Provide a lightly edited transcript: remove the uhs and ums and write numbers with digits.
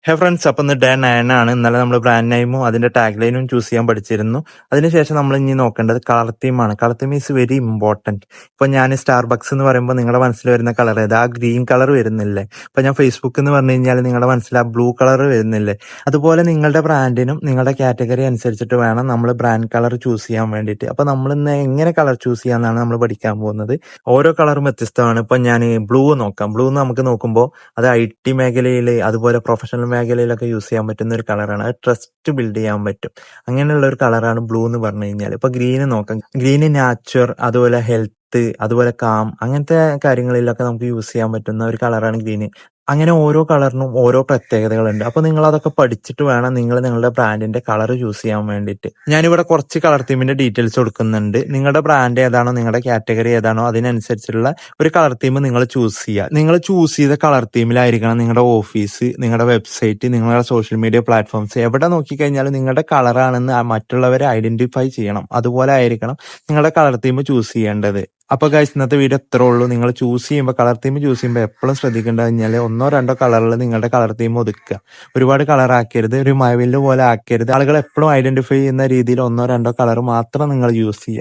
ഹേ friends, അപ്പം ഇന്ന് day 9 ആണ്. ഇന്നലെ നമ്മൾ ബ്രാൻഡ് നെയിമും അതിന്റെ ടാഗ് ലൈനും ചൂസ് ചെയ്യാൻ പഠിച്ചിരുന്നു. അതിനുശേഷം നമ്മൾ ഇനി നോക്കേണ്ടത് കളർ തീമാണ്. Colour theme is very important. ഇപ്പൊ ഞാൻ സ്റ്റാർബക്സ് എന്ന് പറയുമ്പോൾ നിങ്ങളുടെ മനസ്സിൽ വരുന്ന കളർ ഏത്? ആ ഗ്രീൻ കളർ വരുന്നില്ലേ? ഇപ്പൊ ഞാൻ ഫേസ്ബുക്ക് എന്ന് പറഞ്ഞു കഴിഞ്ഞാൽ നിങ്ങളുടെ മനസ്സിൽ ആ ബ്ലൂ കളർ വരുന്നില്ലേ? അതുപോലെ നിങ്ങളുടെ ബ്രാൻഡിനും നിങ്ങളുടെ കാറ്റഗറി അനുസരിച്ചിട്ട് വേണം നമ്മൾ ബ്രാൻഡ് കളർ ചൂസ് ചെയ്യാൻ വേണ്ടിയിട്ട്. അപ്പൊ നമ്മൾ ഇന്ന് എങ്ങനെ കളർ ചൂസ് ചെയ്യാന്നാണ് നമ്മൾ പഠിക്കാൻ പോകുന്നത്. ഓരോ കളറും വ്യത്യസ്തമാണ്. ഇപ്പൊ ഞാൻ ബ്ലൂ നോക്കാം. ബ്ലൂ നമുക്ക് നോക്കുമ്പോൾ അത് IT മേഖലയിൽ അതുപോലെ പ്രൊഫഷണൽ മേഖലയിലൊക്കെ യൂസ് ചെയ്യാൻ പറ്റുന്ന ഒരു കളറാണ്. അത് ട്രസ്റ്റ് ബിൽഡ് ചെയ്യാൻ പറ്റും. അങ്ങനെയുള്ള ഒരു കളറാണ് ബ്ലൂ എന്ന് പറഞ്ഞു കഴിഞ്ഞാൽ. ഇപ്പൊ ഗ്രീന് നോക്കാം. ഗ്രീന് നാച്ചുർ, അതുപോലെ ഹെൽത്ത്, അതുപോലെ കാം, അങ്ങനത്തെ കാര്യങ്ങളിലൊക്കെ നമുക്ക് യൂസ് ചെയ്യാൻ പറ്റുന്ന ഒരു കളറാണ് ഗ്രീന്. അങ്ങനെ ഓരോ കളറിനും ഓരോ പ്രത്യേകതകളുണ്ട്. അപ്പൊ നിങ്ങൾ അതൊക്കെ പഠിച്ചിട്ട് വേണം നിങ്ങൾ നിങ്ങളുടെ ബ്രാൻഡിന്റെ കളർ ചൂസ് ചെയ്യാൻ വേണ്ടിയിട്ട്. ഞാനിവിടെ കുറച്ച് കളർ തീമിന്റെ ഡീറ്റെയിൽസ് കൊടുക്കുന്നുണ്ട്. നിങ്ങളുടെ ബ്രാൻഡ് ഏതാണോ, നിങ്ങളുടെ കാറ്റഗറി ഏതാണോ, അതിനനുസരിച്ചുള്ള ഒരു കളർ തീം നിങ്ങൾ ചൂസ് ചെയ്യുക. നിങ്ങൾ ചൂസ് ചെയ്ത കളർ തീമിലായിരിക്കണം നിങ്ങളുടെ ഓഫീസ്, നിങ്ങളുടെ വെബ്സൈറ്റ്, നിങ്ങളുടെ സോഷ്യൽ മീഡിയ പ്ലാറ്റ്ഫോംസ് എവിടെ നോക്കിക്കഴിഞ്ഞാലും നിങ്ങളുടെ കളറാണെന്ന് മറ്റുള്ളവരെ ഐഡന്റിഫൈ ചെയ്യണം. അതുപോലെ ആയിരിക്കണം നിങ്ങളുടെ കളർ തീം ചൂസ് ചെയ്യേണ്ടത്. അപ്പൊ ഗൈസ്, ഇന്നത്തെ വീഡിയോ എത്രേ ഉള്ളൂ. നിങ്ങൾ ചൂസ് ചെയ്യുമ്പോൾ, കളർ തീം ചൂസ് ചെയ്യുമ്പോൾ എപ്പോഴും ശ്രദ്ധിക്കേണ്ടത് കഴിഞ്ഞാൽ 1-2 കളറിൽ നിങ്ങളുടെ കളർ തീം ഒതുക്കുക. ഒരുപാട് കളർ ആക്കരുത്, ഒരു മഴവില്ല് പോലെ ആക്കരുത്. ആളുകൾ എപ്പോഴും ഐഡന്റിഫൈ ചെയ്യുന്ന രീതിയിൽ 1-2 കളർ മാത്രം നിങ്ങൾ യൂസ് ചെയ്യുക.